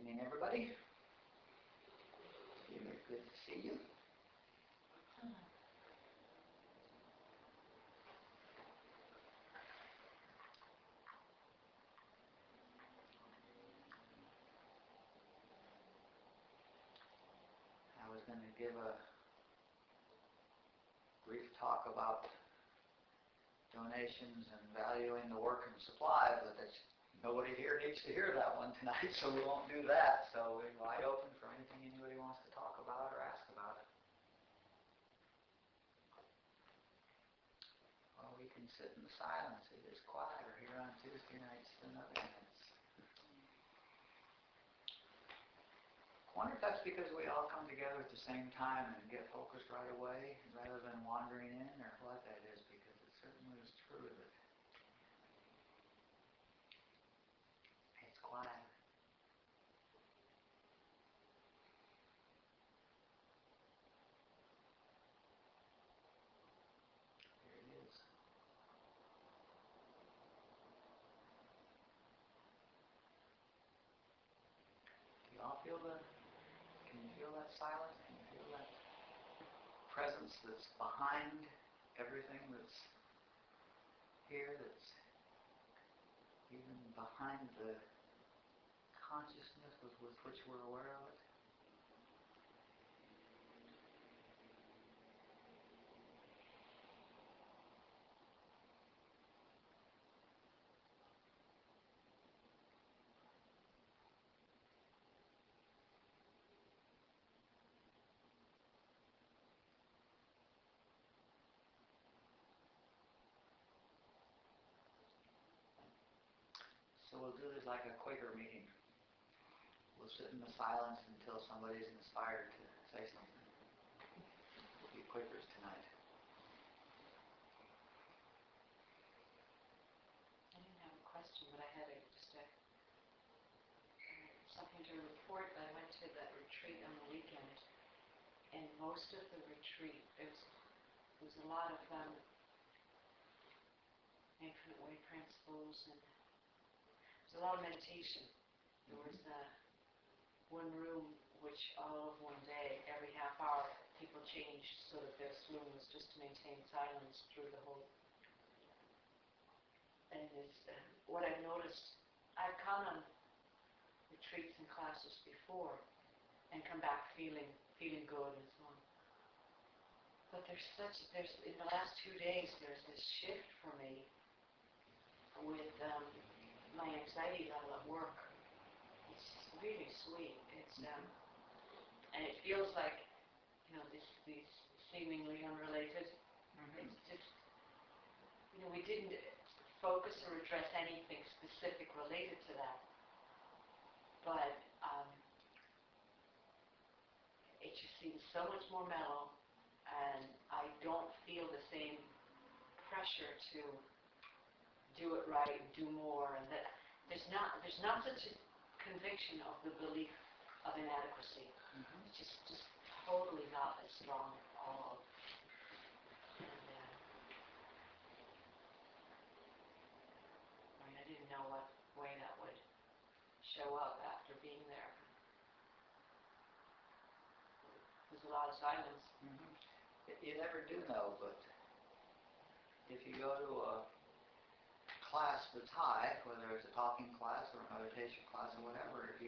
evening, everybody. Good to see you. I was going to give a brief talk about donations and valuing the work and supply, but nobody here needs to hear that one tonight, so we won't do that. So we're wide open for anything anybody wants to talk about or ask about. Well, we can sit in the silence. It is quieter here on Tuesday nights than other nights. I wonder if that's because we all come together at the same time and get focused right away rather than wandering in, or what that is, because it certainly is true that it's quiet. There it is. Do you all feel the? Can you feel that silence? Can you feel that presence that's behind everything that's here, that's even behind the consciousness with which we're aware of it? So we'll do this like a Quaker meeting. We'll sit in the silence until somebody's inspired to say something. We'll be Quakers tonight. I didn't have a question, but I had something to report. I went to that retreat on the weekend, and most of the retreat, there was a lot of infinite way principles, and there was a lot of meditation. There was one room which all of one day, every half hour, people changed so that their room was just to maintain silence through the whole. And it's what I've noticed. I've come on retreats and classes before and come back feeling good and so on. But there's in the last 2 days there's this shift for me with my anxiety level at work. It's really sweet. It's and it feels like, these seemingly unrelated. Mm-hmm. It's just, we didn't focus or address anything specific related to that. But it just seems so much more mellow, and I don't feel the same pressure to do it right, do more, and that there's not such a conviction of the belief of inadequacy. Mm-hmm. It's just totally not as strong at all. And I didn't know what way that would show up after being there. There's a lot of silence. Mm-hmm. You never do know, but if you go to a class that's high, whether it's a talking class or a meditation class or whatever, if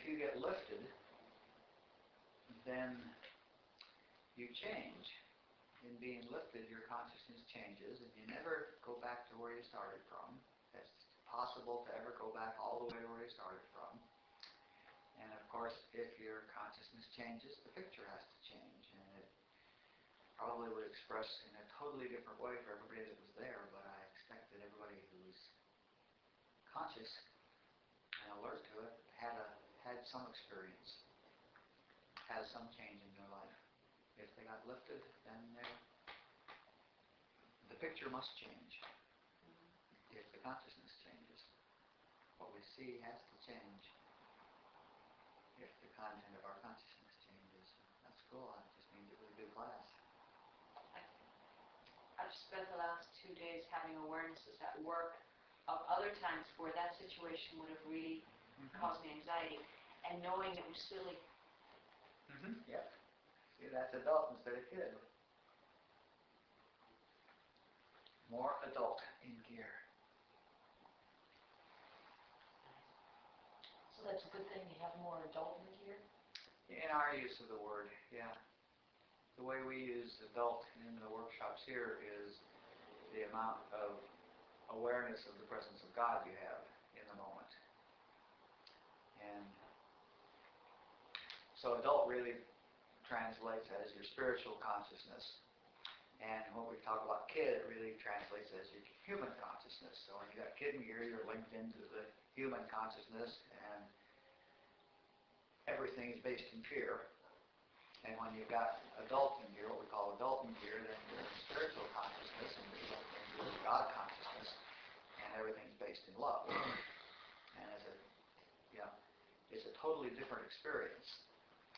you get lifted, then you change. In being lifted, your consciousness changes, and you never go back to where you started from. It's possible to ever go back all the way to where you started from. And of course, if your consciousness changes, the picture has to change, and it probably would express in a totally different way for everybody that was there, but I expect that everybody who's conscious and alert to it had some experience, has some change in their life. If they got lifted, then the picture must change. If the consciousness changes, what we see has to change if the content of our consciousness changes. That's cool. That just means it was a good class. I've spent the last 2 days having awarenesses at work of other times where that situation would have really caused me anxiety, and knowing it was silly. Yep. See, that's adult instead of kid. More adult in gear. So that's a good thing to have more adult in gear? In our use of the word, yeah. The way we use adult in the workshops here is the amount of awareness of the presence of God you have in the moment. And so adult really translates as your spiritual consciousness. And when we talk about kid, it really translates as your human consciousness. So when you got kid in gear, you're linked into the human consciousness, and everything is based in fear. And when you've got adult in gear, what we call adult in gear, then you're in spiritual consciousness, and you're in God consciousness, and everything's based in love. And it's a totally different experience.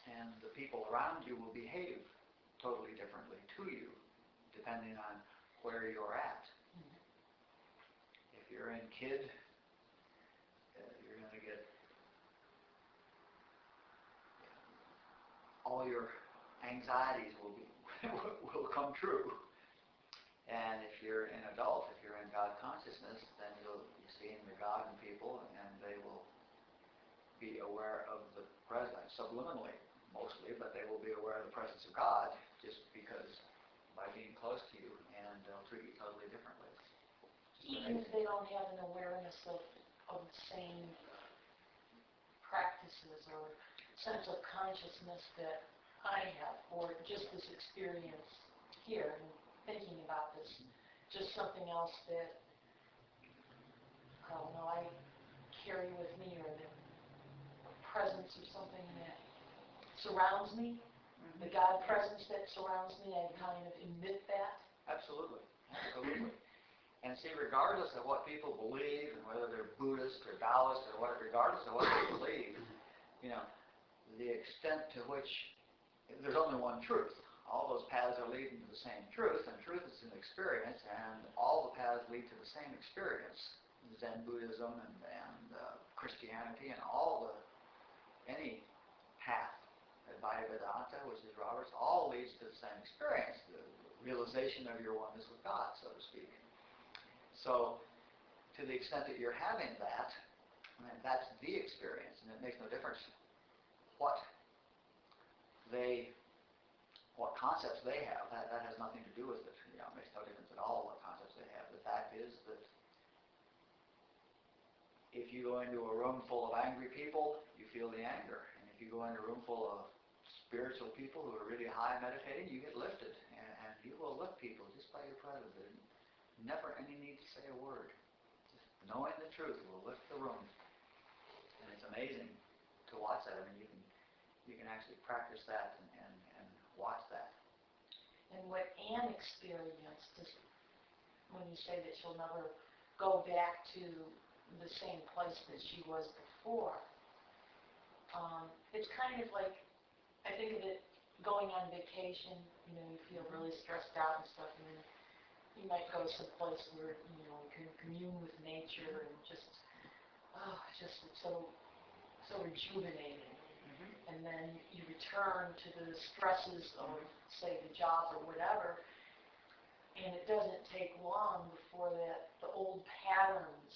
And the people around you will behave totally differently to you, depending on where you're at. If you're in kid, you're going to get all your anxieties will come true. And if you're an adult, if you're in God consciousness, then you're seeing the God in people, and they will be aware of the presence, subliminally mostly, but they will be aware of the presence of God just because by being close to you, and they'll treat you totally differently. Even if they don't have an awareness of the same practices or sense of consciousness that I have, or just this experience here and thinking about this, just something else that, I don't know, I carry with me, or the presence of something that surrounds me, the God presence that surrounds me, I kind of emit that. Absolutely. Absolutely. And see, regardless of what people believe, and whether they're Buddhist or Taoist or what, regardless of what they believe, the extent to which there's only one truth. All those paths are leading to the same truth, and truth is an experience, and all the paths lead to the same experience. Zen Buddhism and Christianity and any path, Advaita Vedanta, which is Robert's, all leads to the same experience, the realization of your oneness with God, so to speak. So, to the extent that you're having that, that's the experience, and it makes no difference what concepts they have. That has nothing to do with it. It makes no difference at all what concepts they have. The fact is that if you go into a room full of angry people, you feel the anger. And if you go into a room full of spiritual people who are really high meditating, you get lifted. And you will lift people just by your presence. There's never any need to say a word. Just knowing the truth will lift the room. And it's amazing to watch that. I mean, you can actually practice that and watch that. And what Anne experienced is when you say that she'll never go back to the same place that she was before. It's kind of like, I think of it going on vacation, you feel really stressed out and stuff, and then you might go someplace where, you can commune with nature and just it's so rejuvenating. And then you return to the stresses of, say, the job or whatever, and it doesn't take long before the old patterns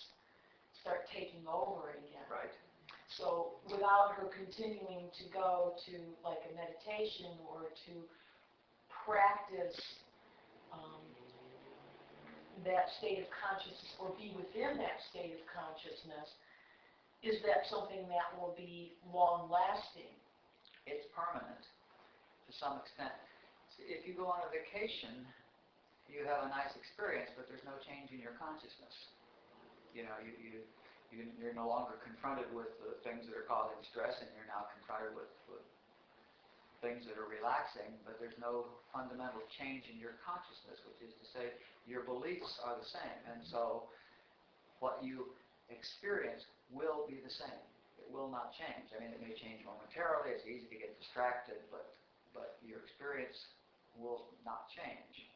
start taking over again. Right. So without her continuing to go to like a meditation or to practice that state of consciousness or be within that state of consciousness, is that something that will be long-lasting? It's permanent to some extent. If you go on a vacation, you have a nice experience, but there's no change in your consciousness. You're no longer confronted with the things that are causing stress, and you're now confronted with things that are relaxing, but there's no fundamental change in your consciousness, which is to say your beliefs are the same. And so what you experience will be the same. It will not change. I mean, it may change momentarily. It's easy to get distracted, but your experience will not change.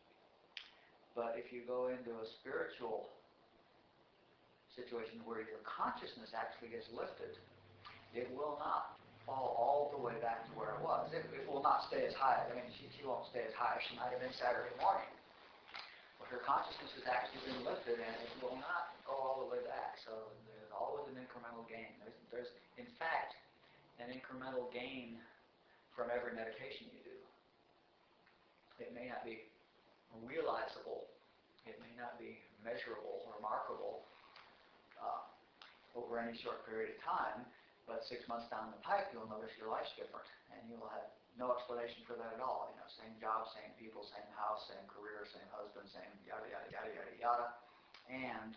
But if you go into a spiritual situation where your consciousness actually gets lifted, it will not fall all the way back to where it was. It will not stay as high. I mean, she won't stay as high as she might have been Saturday morning. But her consciousness has actually been lifted, and it will not go all the way back. So there's always an incremental gain. There's in fact, an incremental gain from every meditation you do. It may not be realizable. It may not be measurable or markable over any short period of time, but 6 months down the pipe, you'll notice your life's different, and you'll have no explanation for that at all. You know, same job, same people, same house, same career, same husband, same yada yada yada yada yada, and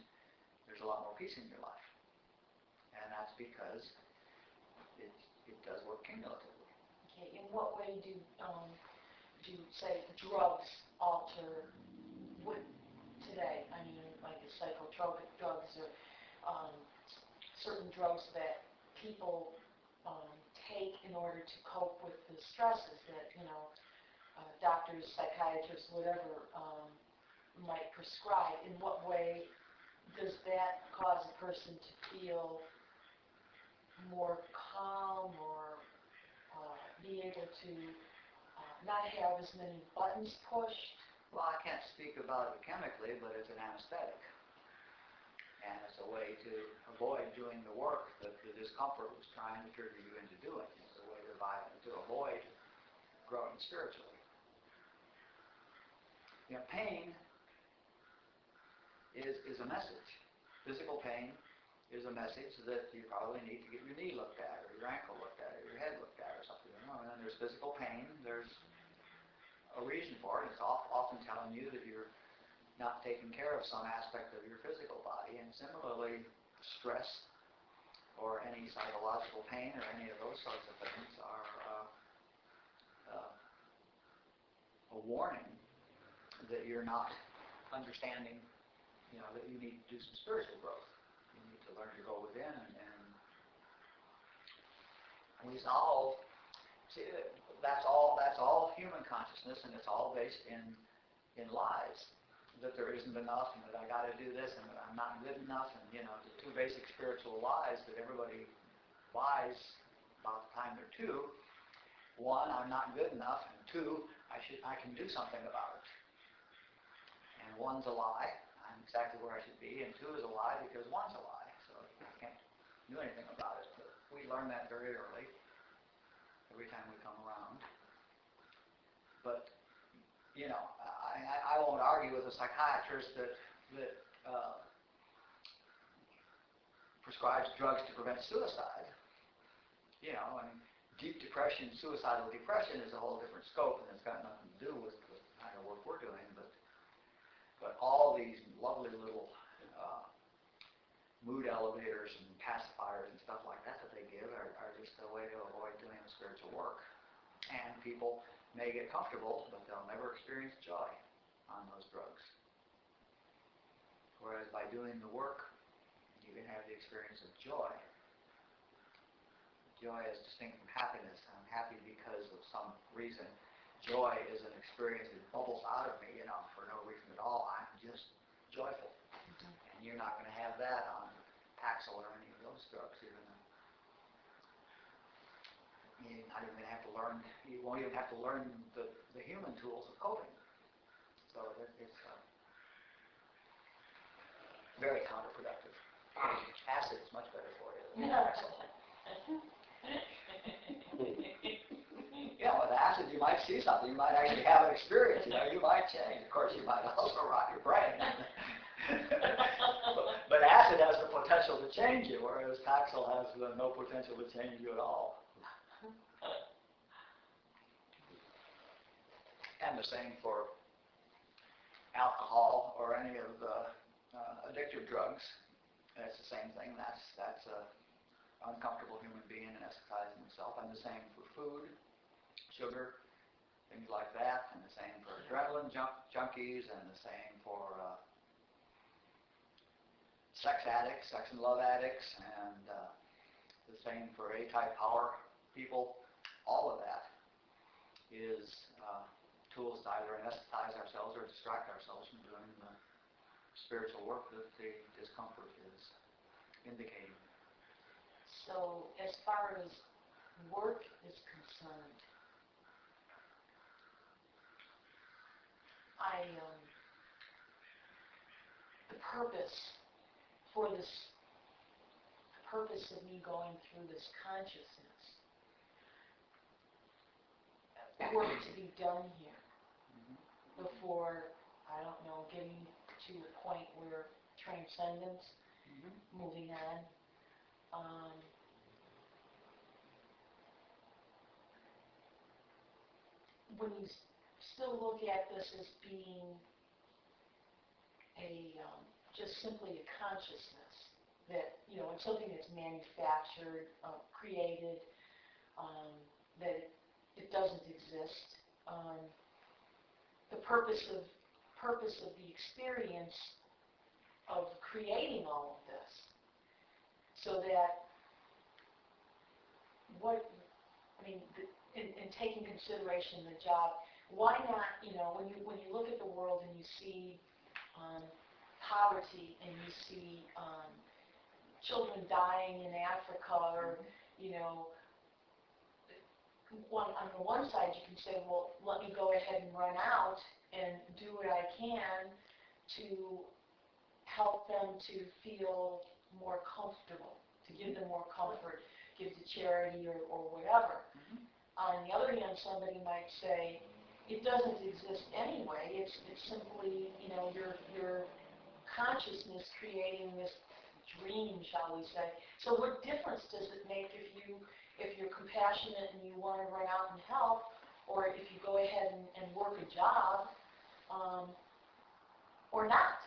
there's a lot more peace in your life, and that's because it does work cumulatively. Okay, in what way do say drugs alter what today? I mean, like the psychotropic drugs or certain drugs that people take in order to cope with the stresses that, doctors, psychiatrists, whatever, might prescribe. In what way does that cause a person to feel more calm or be able to not have as many buttons pushed? Well, I can't speak about it chemically, but it's an anesthetic. And it's a way to avoid doing the work that the discomfort was trying to trigger you into doing. It's a way to avoid growing spiritually. Pain is a message. Physical pain is a message that you probably need to get your knee looked at, or your ankle looked at, or your head looked at, or something. And then there's physical pain. There's a reason for it. It's often telling you that you're not taking care of some aspect of your physical body. And similarly, stress or any psychological pain or any of those sorts of things are a warning that you're not understanding, that you need to do some spiritual growth. You need to learn to go within and resolve. See, that's all human consciousness, and it's all based in lies. That there isn't enough, and that I got to do this, and that I'm not good enough, and the two basic spiritual lies that everybody lies about the time they're two. One, I'm not good enough, and two, I can do something about it. And one's a lie, I'm exactly where I should be, and two is a lie because one's a lie, so I can't do anything about it. But we learn that very early, every time we come around. But I won't argue with a psychiatrist that prescribes drugs to prevent suicide. Deep depression, suicidal depression is a whole different scope, and it's got nothing to do with the kind of work we're doing. But all these lovely little mood elevators and pacifiers and stuff like that they give are just a way to avoid doing the spiritual work. And people may get comfortable, but they'll never experience joy on those drugs. Whereas by doing the work, you can have the experience of joy. Joy is distinct from happiness. I'm happy because of some reason. Joy is an experience that bubbles out of me, for no reason at all. I'm just joyful. Mm-hmm. And you're not going to have that on Paxil or any of those drugs, even though you're not even going to have to learn, you won't even have to learn the human tools of coping. So it's very counterproductive. Acid is much better for you than Paxil. With acid you might see something, you might actually have an experience, you might change. Of course, you might also rot your brain. but acid has the potential to change you, whereas Paxil has no potential to change you at all. And the same for alcohol or any of the addictive drugs. It's the same thing. That's an uncomfortable human being anesthetizing himself. And the same for food, sugar, things like that. And the same for adrenaline junkies, and the same for sex addicts, sex and love addicts, and the same for A-type power people. All of that is tools to either anesthetize ourselves or distract ourselves from doing the spiritual work that the discomfort is indicating. So as far as work is concerned, the purpose of me going through this consciousness, work to be done here before, I don't know, getting to a point where transcendence, moving on. When you still look at this as being just simply a consciousness, that, it's something that's manufactured, created, that it doesn't exist. The purpose of the experience of creating all of this, so that in taking consideration the job, why not, when you look at the world and you see poverty and you see children dying in Africa, or, on the one side you can say, well, let me go ahead and run out and do what I can to help them to feel more comfortable, to give them more comfort, give to charity or whatever. On the other hand, somebody might say, it doesn't exist anyway. It's simply, your consciousness creating this dream, shall we say. So what difference does it make if you're compassionate and you want to run out and help, or if you go ahead and work a job, or not?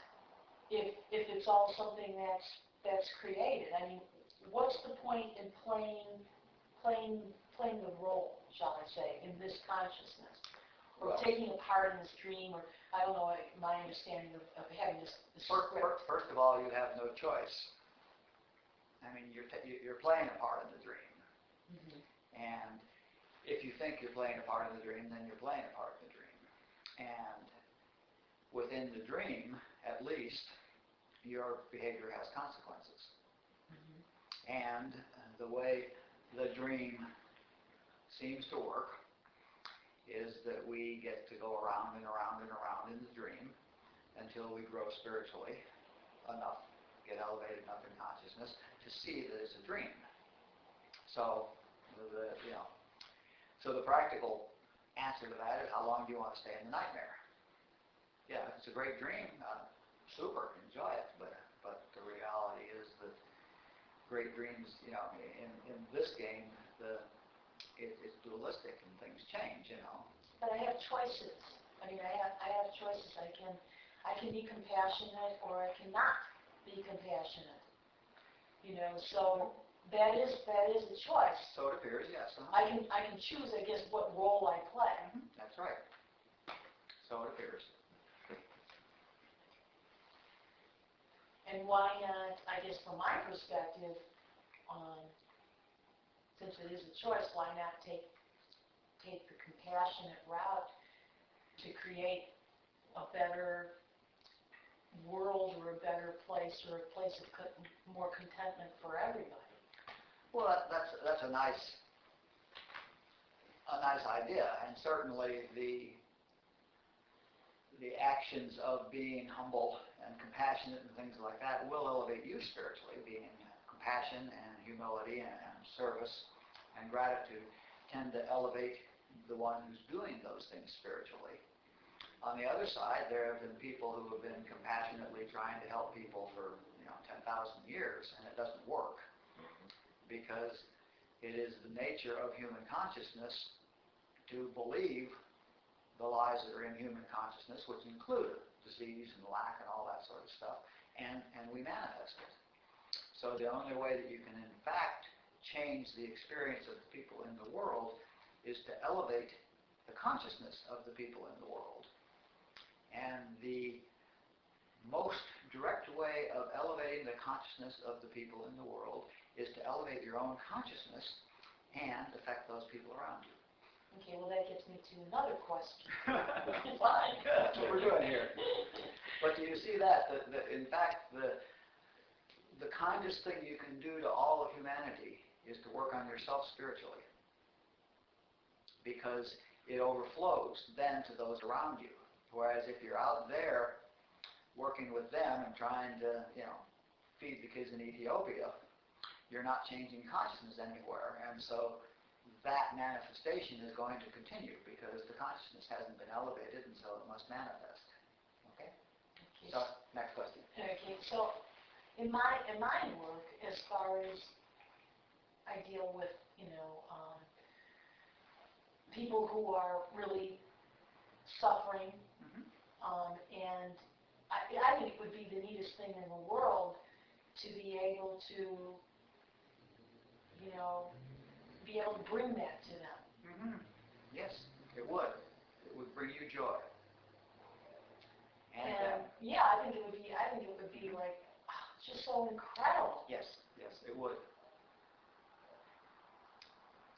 If it's all something that's created. I mean, what's the point in playing the role, shall I say, in this consciousness, or taking a part in this dream, or I don't know, my understanding of having this script. First of all, you have no choice. I mean, you're playing a part in the dream, and if you think you're playing a part in the dream, then you're playing a part in the dream, and within the dream, at least, your behavior has consequences, and the way the dream seems to work is that we get to go around and around and around in the dream until we grow spiritually enough, get elevated enough in consciousness to see that it's a dream. So the practical answer to that is, how long do you want to stay in the nightmare? Yeah, if it's a great dream, super, enjoy it. But the reality is that great dreams, in this game, it's dualistic and things change, But I have choices. I mean, I have choices. I can be compassionate, or I cannot be compassionate. So that is a choice. So it appears, yes. I can choose, I guess, what role I play. That's right. So it appears. And why not, I guess from my perspective, since it is a choice, why not take the compassionate route to create a better world, or a better place, or a place of more contentment for everybody? Well, that's a nice idea, and certainly the actions of being humble and compassionate and things like that will elevate you spiritually. Being compassion and humility and service and gratitude tend to elevate the one who's doing those things spiritually. On the other side, there have been people who have been compassionately trying to help people for 10,000 years, and it doesn't work, because it is the nature of human consciousness to believe the lies that are in human consciousness, which include disease and lack and all that sort of stuff, and we manifest it. So the only way that you can, in fact, change the experience of the people in the world is to elevate the consciousness of the people in the world. And the most direct way of elevating the consciousness of the people in the world is to elevate your own consciousness and affect those people around you. Okay, well that gets me to another question. Fine, good. That's what we're doing here. But do you see that? In fact, the kindest thing you can do to all of humanity is to work on yourself spiritually. Because it overflows then to those around you. Whereas if you're out there working with them and trying to, feed the kids in Ethiopia, you're not changing consciousness anywhere. And so that manifestation is going to continue because the consciousness hasn't been elevated, and so it must manifest. Okay? So, next question. Okay, so in my work, as far as I deal with, people who are really suffering, and I think it would be the neatest thing in the world to be able to, be able to bring that to them. Yes, it would. It would bring you joy. And yeah, I think it would be like, just so incredible. Yes, it would.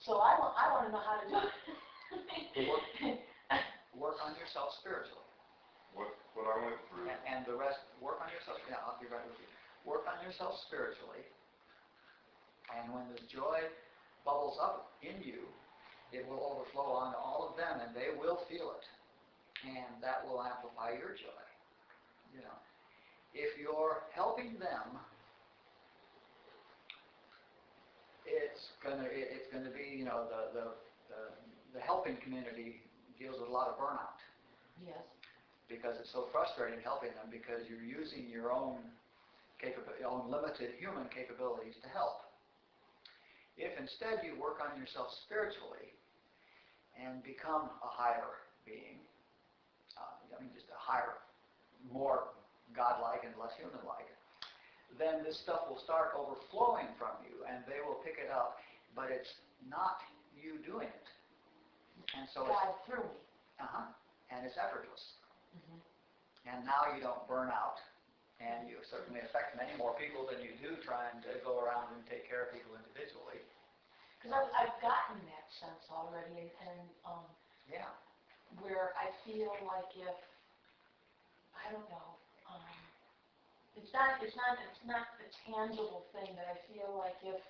So I want to know how to do it. Work on yourself spiritually. What I went through. And the rest, work on yourself. Yeah, I'll be right with you. Work on yourself spiritually. And when the joy bubbles up in you, it will overflow onto all of them, and they will feel it. And that will amplify your joy. If you're helping them, it's gonna be, the helping community deals with a lot of burnout. Yes. Because it's so frustrating helping them because you're using your own limited human capabilities to help. If instead you work on yourself spiritually and become a higher being, just a higher, more godlike and less human-like, then this stuff will start overflowing from you and they will pick it up, but it's not you doing it. And so God through me. And it's effortless. And now you don't burn out, and you certainly affect many more people than you do trying to go around and take care of people individually. Because I've gotten that sense already, and where I feel like if I don't know, it's not a tangible thing, but I feel like if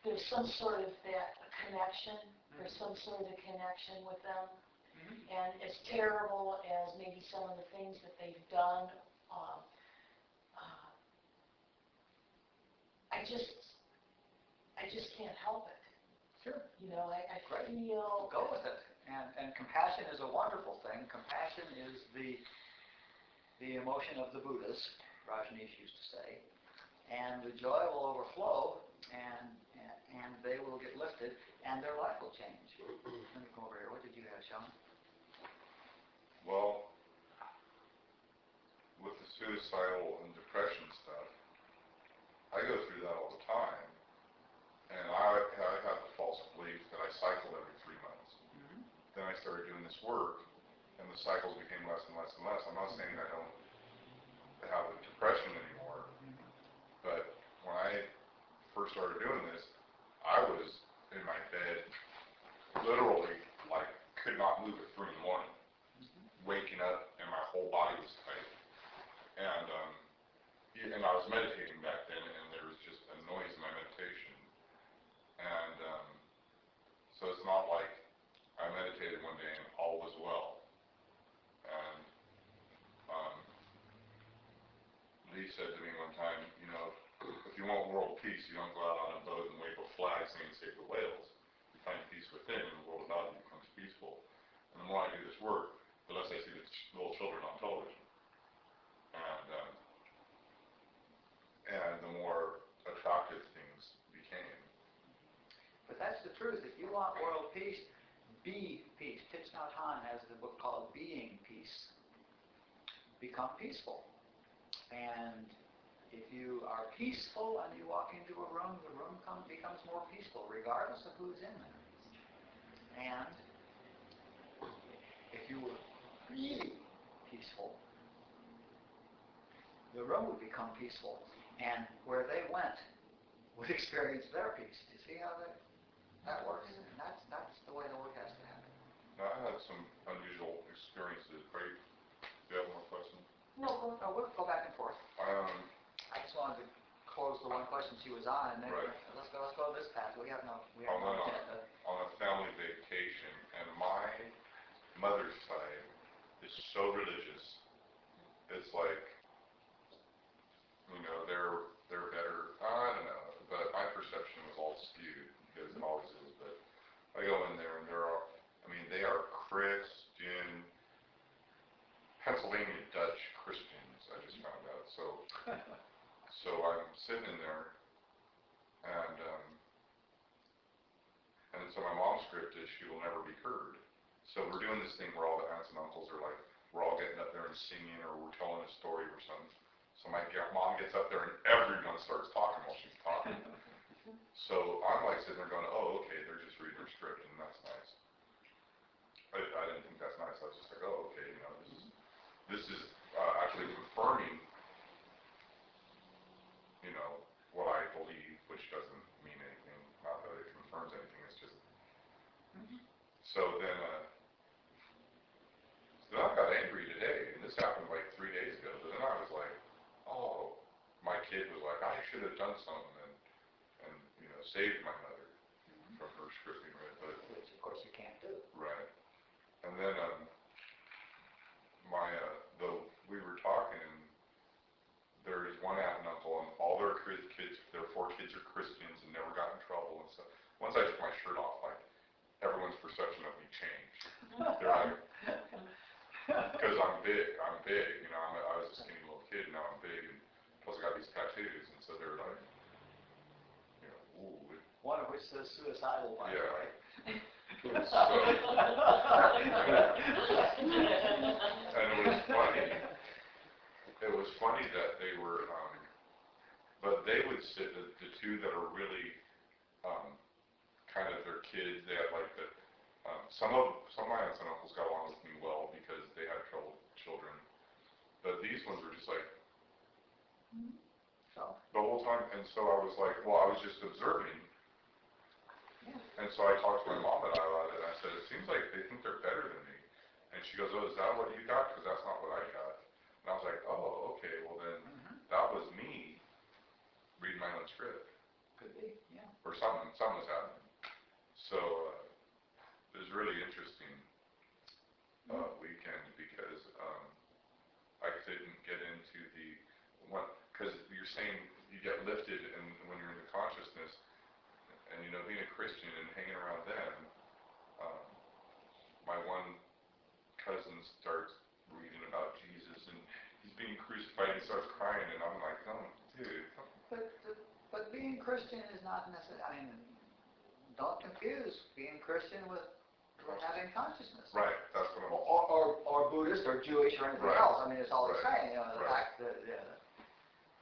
there's some sort of that connection, there's some sort of a connection with them. And as terrible as maybe some of the things that they've done, I just can't help it. Sure. I feel... Go with it. And compassion is a wonderful thing. Compassion is the emotion of the Buddhas, Rashneesh used to say. And the joy will overflow, and they will get lifted, and their life will change. Let me come over here. What did you have, Sean? Well, with the suicidal and depression stuff, I go through that all the time, and I had the false belief that I cycled every 3 months. Then I started doing this work, and the cycles became less and less and less. I'm not saying I don't have a depression anymore, but when I first started doing this, I was in my bed, literally, like, could not move at 3 in the morning. Waking up and my whole body was tight, and I was meditating back then, and there was just a noise in my meditation, and so it's not like I meditated one day and all was well. And Lee said to me one time, if you want world peace, you don't go out on a boat and wave a flag saying save the whales. You find peace within, and the world about you becomes peaceful. And the more I do this work, the less I see the little children on television. And the more attractive things became. But that's the truth. If you want world peace, be peace. Thich Nhat Hanh has a book called Being Peace. Become peaceful. And if you are peaceful and you walk into a room, the room becomes more peaceful, regardless of who's in there. And if you were really peaceful, the room would become peaceful, and where they went would experience their peace. Do you see how that? That works. And that's the way the work has to happen. Now, I had some unusual experiences. Right? Do you have more questions? No, we'll go back and forth. I just wanted to close the one question she was on, and then Right. let's go this path. We have no I went agenda. on a family vacation, and my mother's side is so religious. It's like, they're better. I don't know, but my perception was all skewed because it always is. But I go in there, and they are Christian, Pennsylvania Dutch Christians. I just found out. So I'm sitting in there, and so my mom's script is she will never be heard. So we're doing this thing where all the aunts and uncles are like, we're all getting up there and singing, or we're telling a story or something. So my mom gets up there and everyone starts talking while she's talking. So I'm like sitting there going, oh, okay, they're just reading their script, and that's nice. I didn't think that's nice. I was just like, oh, okay, this is actually confirming, what I believe, which doesn't mean anything. Not that it confirms anything. It's just. So then I got angry today, and this happened like 3 days ago. But then I was like, oh, my kid was like, I should have done something and saved my mother from her scripting, right? But Which of course you can't do. right. And then we were talking, and there's one aunt and uncle, and all their kids, their 4 kids are Christians and never got in trouble and stuff. Once I took my shirt off, like, everyone's perception of me changed. They're like, because I'm big, I was a skinny little kid, now I'm big, and plus I got these tattoos, and so they're like, ooh. One of which says suicidal, by the way. And it was funny that they were, but they would sit, the two that are really, kind of their kids, they had like some of my aunts and uncles got along with me well because they had troubled children, but these ones were just like, the whole time, and so I was like, well, I was just observing. And so I talked to my mom about it, and I said, it seems like they think they're better than me. And she goes, oh, is that what you got? Because that's not what I got. And I was like, oh, okay, well then, that was me reading my own script. Could be, yeah. Or something was happening. So, it was really interesting weekend because I couldn't get into because you're saying you get lifted and when you're in the consciousness, and being a Christian and hanging around them, my one cousin starts reading about Jesus and he's being crucified and he starts crying, and I'm like, oh, dude. But being Christian is not necessarily, don't confuse being Christian with having consciousness. Right, that's what I'm or Buddhist or Jewish or anything else. It's all the same.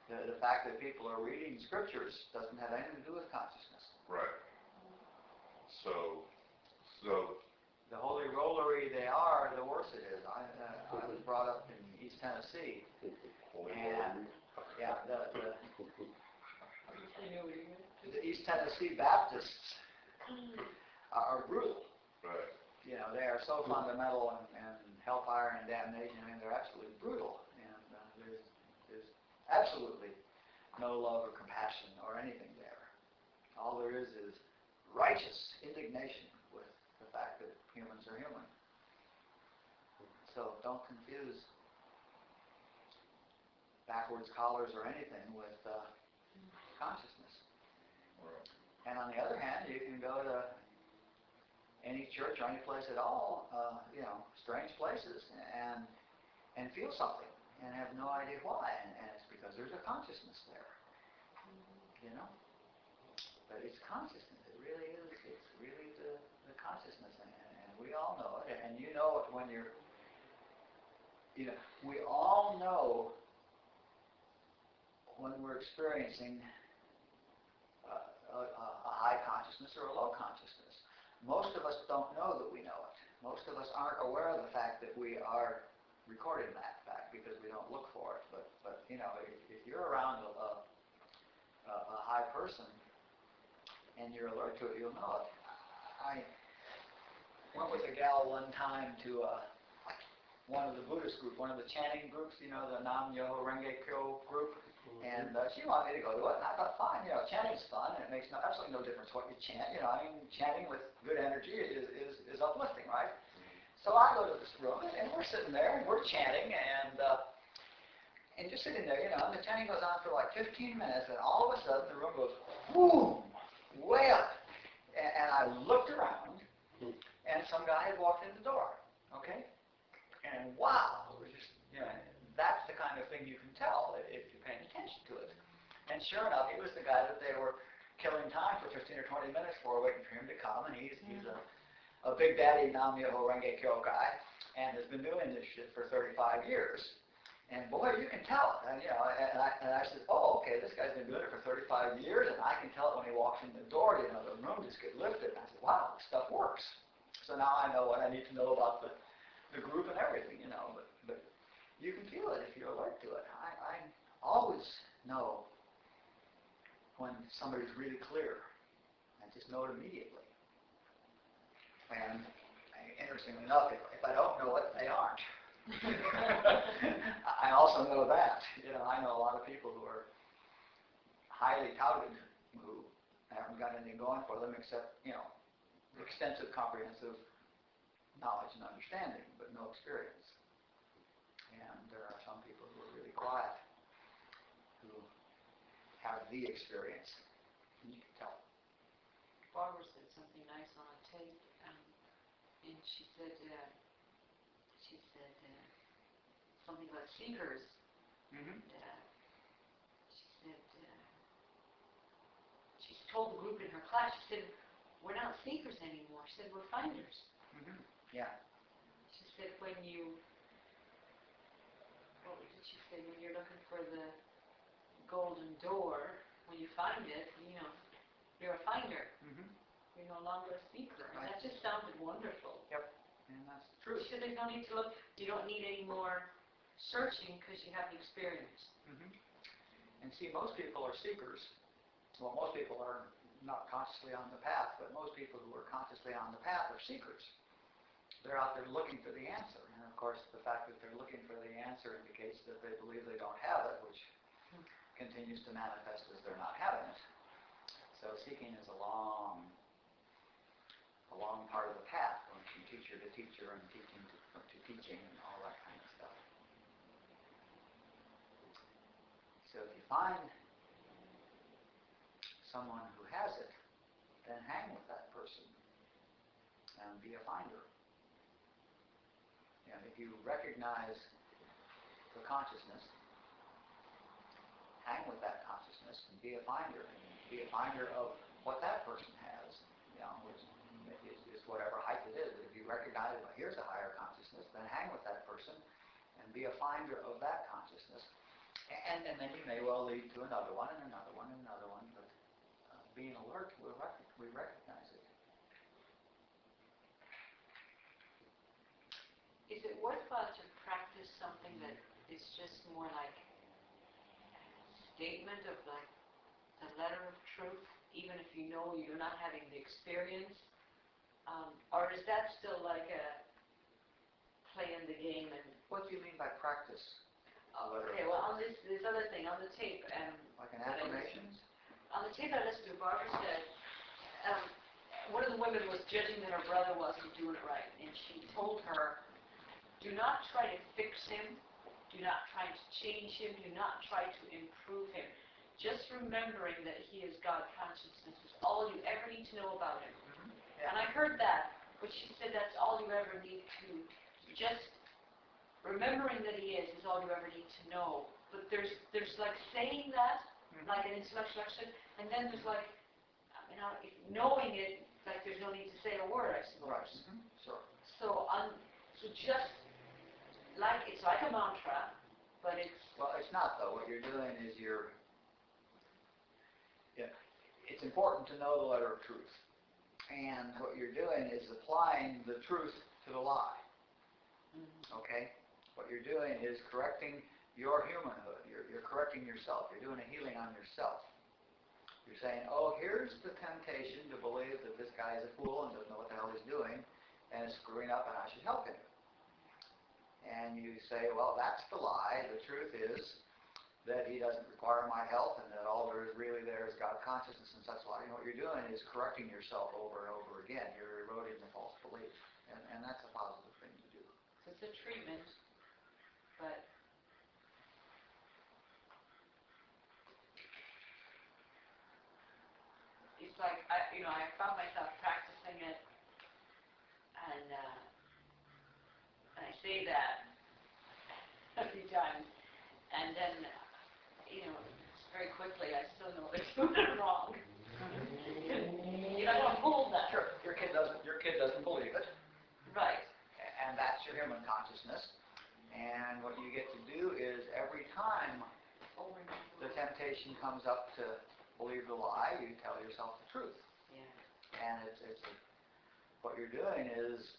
The fact that people are reading scriptures doesn't have anything to do with consciousness. Right. So. The holy rollery they are, the worse it is. I was brought up in East Tennessee, and the East Tennessee Baptists are brutal. Right. They are so fundamental and hellfire and damnation. They're absolutely brutal, and there's absolutely no love or compassion or anything there. All there is righteous indignation with the fact that humans are human. So don't confuse backwards collars or anything with consciousness. Right. And on the other hand, you can go to any church or any place at all, strange places, and feel something and have no idea why, and it's because there's a consciousness there. But it's consciousness. It really is. It's really the consciousness, and we all know it. And you know it when you're. We all know when we're experiencing a high consciousness or a low consciousness. Most of us don't know that we know it. Most of us aren't aware of the fact that we are recording that fact because we don't look for it. But if you're around a high person and you're alert to it, you'll know it. I went with a gal one time to one of the Buddhist group, one of the chanting groups, the Nam Myoho Renge Kyo group, and she wanted me to go to it, and I thought, fine, chanting's fun, and it makes absolutely no difference what you chant, chanting with good energy is uplifting, right? So I go to this room, and we're sitting there, and we're chanting, and just sitting there, and the chanting goes on for like 15 minutes, and all of a sudden the room goes, boom, way up, and I looked around, and some guy had walked in the door, okay? And wow, it was just, that's the kind of thing you can tell if you're paying attention to it. And sure enough, he was the guy that they were killing time for 15 or 20 minutes for, waiting for him to come, and he's a big daddy Nam Myoho Renge Kyo guy, and has been doing this shit for 35 years. And boy, you can tell it. And, and I said, oh, okay, this guy's been doing it for 35 years, and I can tell it when he walks in the door, the room just gets lifted. And I said, wow, this stuff works. So now I know what I need to know about the group and everything, but you can feel it if you're alert to it. I always know when somebody's really clear. I just know it immediately. And interestingly enough, if I don't know it, they aren't. I also know that. I know a lot of people who are highly touted who haven't got anything going for them except, extensive, comprehensive knowledge and understanding, but no experience. And there are some people who are really quiet, who have the experience. And you can tell. Barbara said something nice on a tape, and she said something about seekers. Mm-hmm. She said she told the group in her class, she said, we're not seekers anymore. She said, we're finders. Mm-hmm. Yeah. She said, what did she say? When you're looking for the golden door, when you find it, you're a finder. Mm-hmm. You're no longer a seeker. And Right. that just sounded wonderful. Yep. And that's true. She said, there's no need to look. You don't need any more searching because you have the experience. Mm-hmm. And see, most people are seekers. Well, most people are not consciously on the path, but most people who are consciously on the path are seekers. They're out there looking for the answer. And of course, the fact that they're looking for the answer indicates that they believe they don't have it, which continues to manifest as they're not having it. So seeking is a long part of the path, going from teacher to teacher and teaching to teaching and all that kind of stuff. So if you find someone who has it, then hang with that person and be a finder. And if you recognize the consciousness, hang with that consciousness and be a finder. Be a finder of what that person has, which is whatever height it is. If you recognize, well, here's a higher consciousness, then hang with that person and be a finder of that consciousness. And then you may well lead to another one and another one and another one, but being alert, we recognize it. Is it worthwhile to practice something that is just more like a statement of like the letter of truth, even if you know you're not having the experience? Or is that still like a playing the game? And What do you mean by practice? okay, well, on this other thing, on the tape, Like an affirmations? on the tape I listened to, Barbara said, one of the women was judging that her brother wasn't doing it right, and she told her, do not try to fix him, do not try to change him, do not try to improve him. Just remembering that he is God consciousness is all you ever need to know about him. Mm-hmm. Yeah. And I heard that, but she said that's all you ever need to, just remembering that he is all you ever need to know. But there's like saying that, like an intellectual action, and then there's like, knowing it, like there's no need to say a word, I suppose. Right. Mm-hmm. Sure. So just like, it's like a mantra, but it's... Well, it's not though. What you're doing is it's important to know the letter of truth. And what you're doing is applying the truth to the lie. Okay? What you're doing is correcting your humanhood. You're correcting yourself. You're doing a healing on yourself. You're saying, oh, here's the temptation to believe that this guy is a fool and doesn't know what the hell he's doing and is screwing up and I should help him. And you say, well, that's the lie. The truth is that he doesn't require my help and that all there is really there is God consciousness and such like. And what you're doing is correcting yourself over and over again. You're eroding the false belief. And that's a positive thing to do. So it's a treatment, but it's like, I found myself practicing it, and I say that a few times, and then, very quickly I still know they're doing it wrong. I don't hold that. Sure, your kid doesn't believe it. Right. And that's your human consciousness. And what you get to do is every time the temptation comes up to believe the lie, you tell yourself the truth. Yeah. And what you're doing is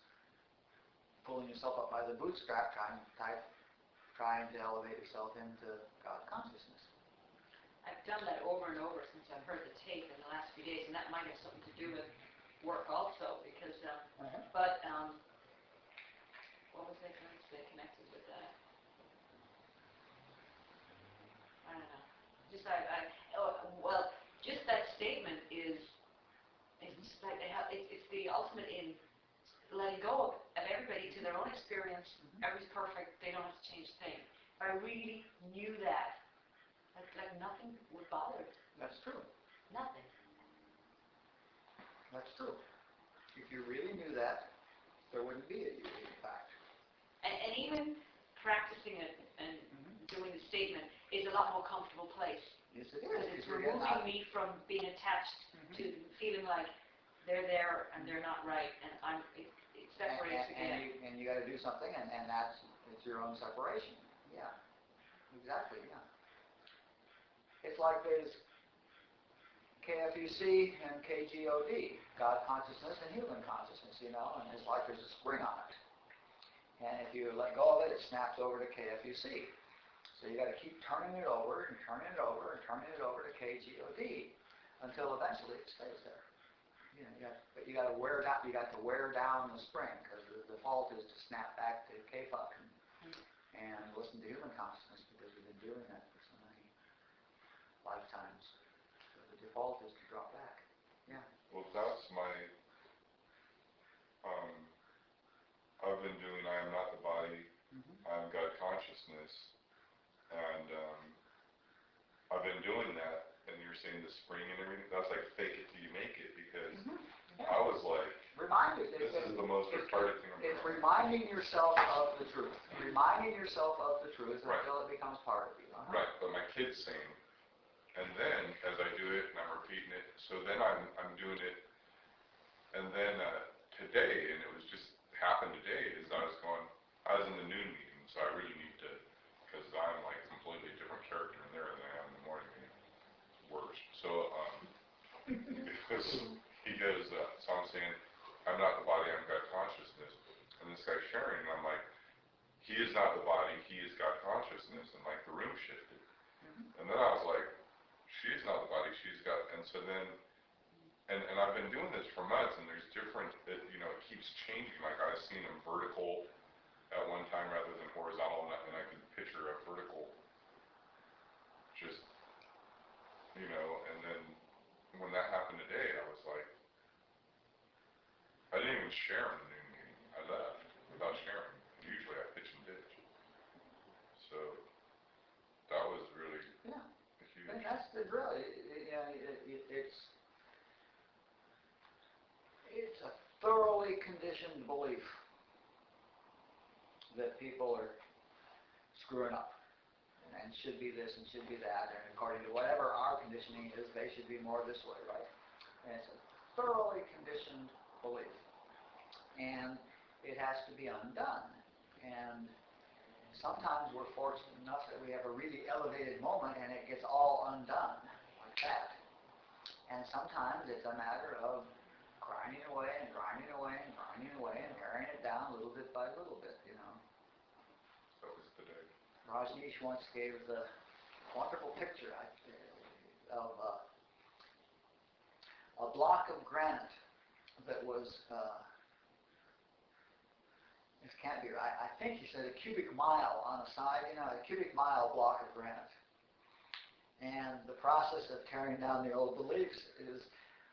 pulling yourself up by the bootstrap, trying to elevate yourself into God consciousness. I've done that over and over since I've heard the tape in the last few days, and that might have something to do with work also, because, what was I going to say connected with that? I don't know. Just that statement is just like, it's the ultimate in letting go of everybody to their own experience. Everybody's perfect, they don't have to change a thing. If I really knew that, like nothing would bother me. That's true. Nothing. That's true. If you really knew that, there wouldn't be a you, in fact. And even practicing it and doing the statement is a lot more comfortable place. Yes, it is. Because it's removing me from being attached to feeling like they're there and they're not right, and it separates again. And you got to do something, and it's your own separation. Yeah, exactly. Yeah. It's like there's KFUC and KGOD, God consciousness and human consciousness, and it's like there's a spring on it. And if you let go of it, it snaps over to KFUC. So you got to keep turning it over and turning it over and turning it over to KGOD until eventually it stays there. But you got to wear down. You got to wear down the spring, because the default is to snap back to KFUC and listen to human consciousness, because we've been doing that for so many lifetimes. So the default is to drop back. Yeah. Well, that's my. I've been doing I am not the body, I am God consciousness, and I've been doing that, and you're saying the spring and everything, that's like fake it till you make it, because I was like, this is the most retarded thing I've ever It's reminding yourself of the truth. Reminding yourself of the truth until it becomes part of you. Right, but my kid's saying, and then as I do it and I'm repeating it, so then I'm doing it, and then today, and it was just happened today, is I was in the noon meeting, so I really need to, because I'm like a completely different character in there than I am in the morning meeting. Worse. So, because he goes, so I'm saying, I'm not the body, I'm God consciousness. And this guy's sharing, and I'm like, he is not the body, he is God consciousness. And like the room shifted. And then I was like, she's not the body, she's God. And so then, and I've been doing this for months, and there's different, it keeps changing. Like I've seen them vertical at one time rather than horizontal, and I can picture a vertical just, and then when that happened today, I was like, I didn't even share in the noon meeting. I left without sharing. Usually I pitch and ditch. So that was really a huge. And that's the drill. It's a thoroughly conditioned belief that people are screwing up and should be this and should be that, and according to whatever our conditioning is, they should be more this way, right? And it's a thoroughly conditioned belief. And it has to be undone. And sometimes we're fortunate enough that we have a really elevated moment and it gets all undone like that. And sometimes it's a matter of grinding away and grinding away and grinding away and tearing it down little bit by little bit, That was the day. Rashneesh once gave the wonderful picture of a block of granite that was, this can't be right, I think he said a cubic mile on a side, a cubic mile block of granite. And the process of tearing down the old beliefs is,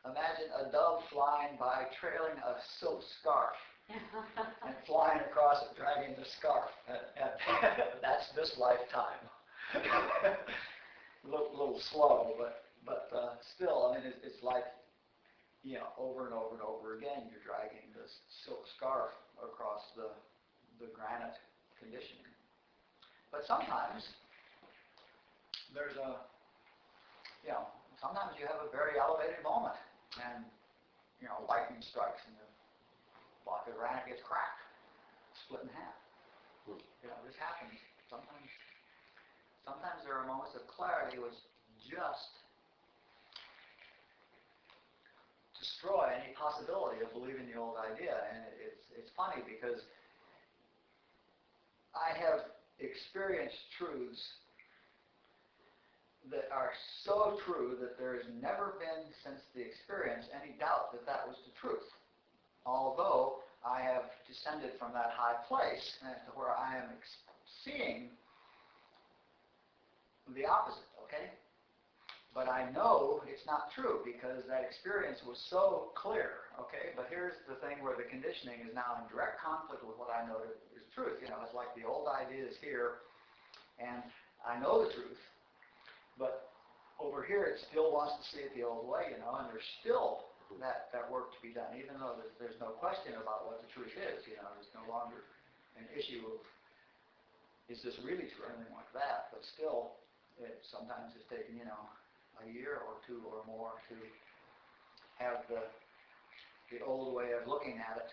imagine a dove flying by trailing a silk scarf and flying across it, dragging the scarf. And that's this lifetime. A little slow, but still, I mean, it's like, over and over and over again, you're dragging this silk scarf across the granite conditioning. But sometimes there's sometimes you have a very elevated moment, and lightning strikes, and the block of granite gets cracked, split in half. This happens sometimes. Sometimes there are moments of clarity which just destroy any possibility of believing the old idea. And it's funny because I have experienced truths that are so true that there has never been, since the experience, any doubt that that was the truth. Although I have descended from that high place to where I am seeing the opposite, okay? But I know it's not true because that experience was so clear, okay? But here's the thing where the conditioning is now in direct conflict with what I know is truth. It's like the old idea is here, and I know the truth, but over here it still wants to see it the old way, and there's still that work to be done, even though there's no question about what the truth is. There's no longer an issue of, is this really true, or anything like that, but still, sometimes it's taken, a year or two or more to have the old way of looking at it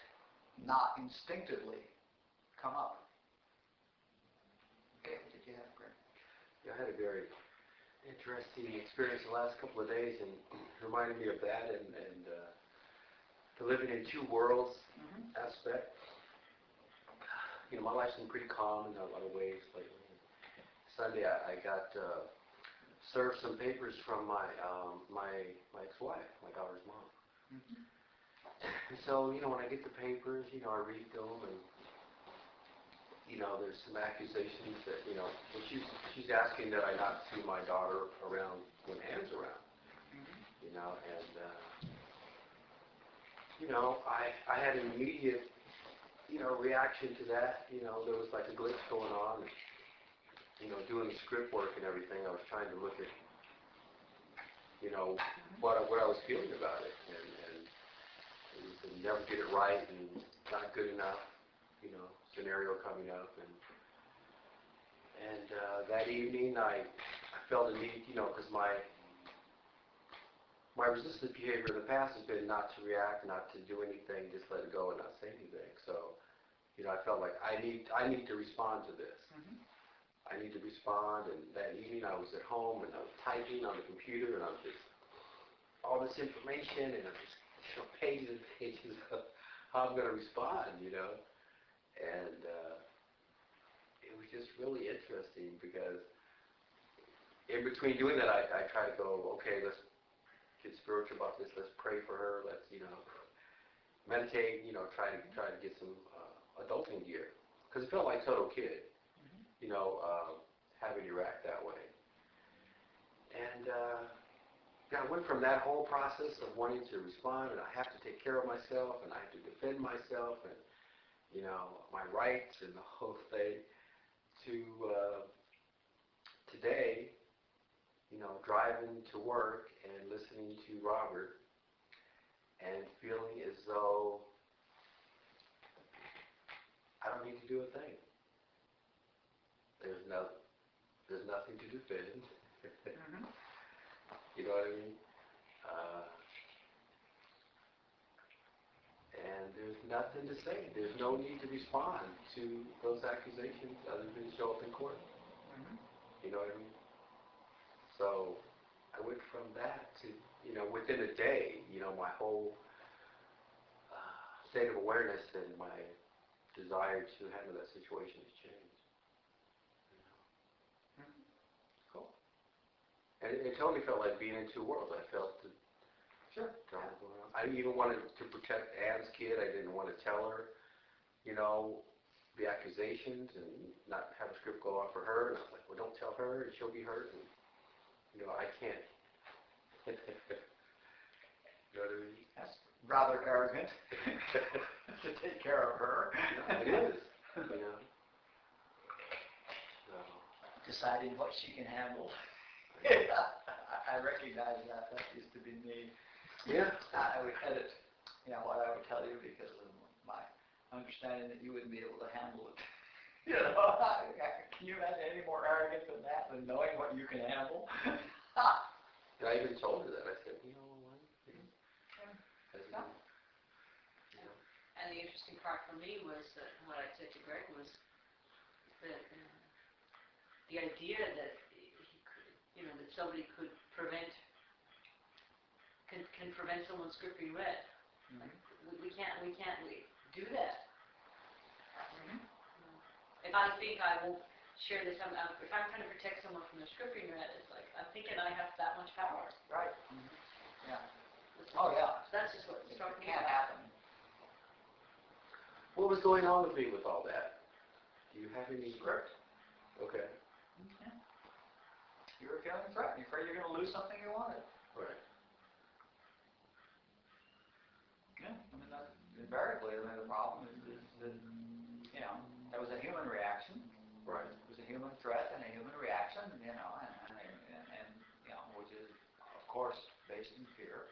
not instinctively come up. Okay, what did you have, Greg? Yeah, I had a very interesting experience the last couple of days, and it reminded me of that and the living in two worlds aspect. My life's been pretty calm in a lot of ways lately. Sunday I got served some papers from my ex-wife, my daughter's mom. And so, when I get the papers, I read them, and there's some accusations that, she's asking that I not see my daughter around when Anne's around. I had an immediate, reaction to that. There was like a glitch going on. Doing the script work and everything, I was trying to look at, what I was feeling about it, and never get it right, and not good enough, scenario coming up, and that evening I felt a need, because my resistant behavior in the past has been not to react, not to do anything, just let it go and not say anything. So, I felt like I need to respond to this. I need to respond, and that evening I was at home and I was typing on the computer, and I was just all this information, and I was just pages and pages of how I'm going to respond, and it was just really interesting because in between doing that, I try to go, okay, let's get spiritual about this, let's pray for her, let's meditate, try to get some adulting gear, because it felt like total kid. Having to react that way. And I went from that whole process of wanting to respond, and I have to take care of myself, and I have to defend myself, and, my rights and the whole thing, to today, driving to work and listening to Robert and feeling as though I don't need to do a thing. There's nothing to defend. You know what I mean? And there's nothing to say. There's no need to respond to those accusations other than show up in court. You know what I mean? So I went from that to, within a day, my whole state of awareness and my desire to handle that situation has changed. Cool. And it totally felt like being in two worlds. I felt Sure. drama going on. I even wanted to protect Ann's kid. I didn't want to tell her, you know, the accusations and not have a script go on for her. And I was like, well, don't tell her, and she'll be hurt. And, you know, I can't. You know what I mean? That's rather arrogant to take care of her. No, it is. You know. So, Deciding what she can handle. I recognize that. That used to be me. yeah. I would edit, what I would tell you because of my understanding that you wouldn't be able to handle it. Can you imagine any more arrogant than that, than knowing what you can handle? I even told her that. I said, you know what? And the interesting part for me was that what I said to Greg was that the idea that he could, that somebody could can prevent someone's script being read. Mm-hmm. Like, we can't do that. If I think I won't share this, if I'm trying to protect someone from their script being read, it's like I'm thinking I have that much power. Right. Mm-hmm. Yeah. Oh yeah. That's just what struck It me. can't happen. What was going on with me with all that? Do you have any Script. Okay. Yeah. You were feeling threatened. You're afraid you're going to lose something you wanted. Right. Yeah. I mean, that's invariably the problem is that, that was a human reaction. Right. It was a human threat and a human reaction, and which is, of course, based in fear.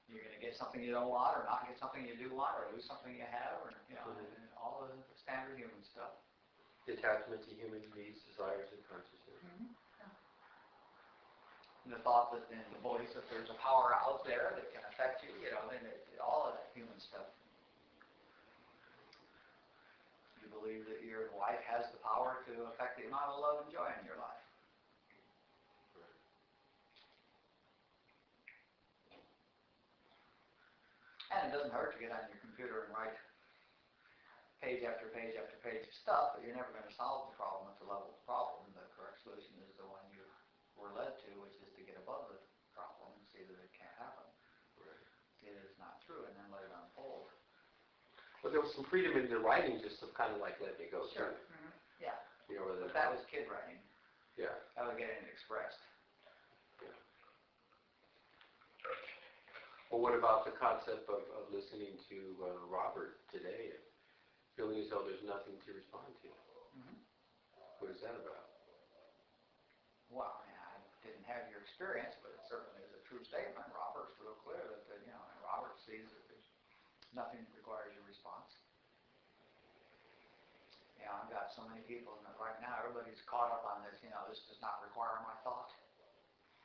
You're going to get something you don't want, or not get something you do want, or lose something you have, or, and all the standard human stuff. Attachment to human needs, desires, and consciousness. Mm-hmm. Yeah. And the thought that in the belief that there's a power out there that can affect you, and all of that human stuff. You believe that your wife has the power to affect the amount of love and joy in your life. And it doesn't hurt to get on your computer and write page after page after page of stuff, but you're never going to solve the problem at the level of the problem. The correct solution is the one you were led to, which is to get above the problem and see that it can't happen. Right. See that it's not true, and then let it unfold. But there was some freedom in the writing, just to kind of like letting it go. Sure. Too. Mm-hmm. Yeah. But that was kid writing. Yeah. That was getting it expressed. Well, what about the concept of listening to Robert today and feeling as though there's nothing to respond to? Mm-hmm. What is that about? Well, I didn't have your experience, but it certainly is a true statement. Robert's real clear that, Robert sees that there's nothing that requires a response. I've got so many people, and right now everybody's caught up on this, this does not require my thought.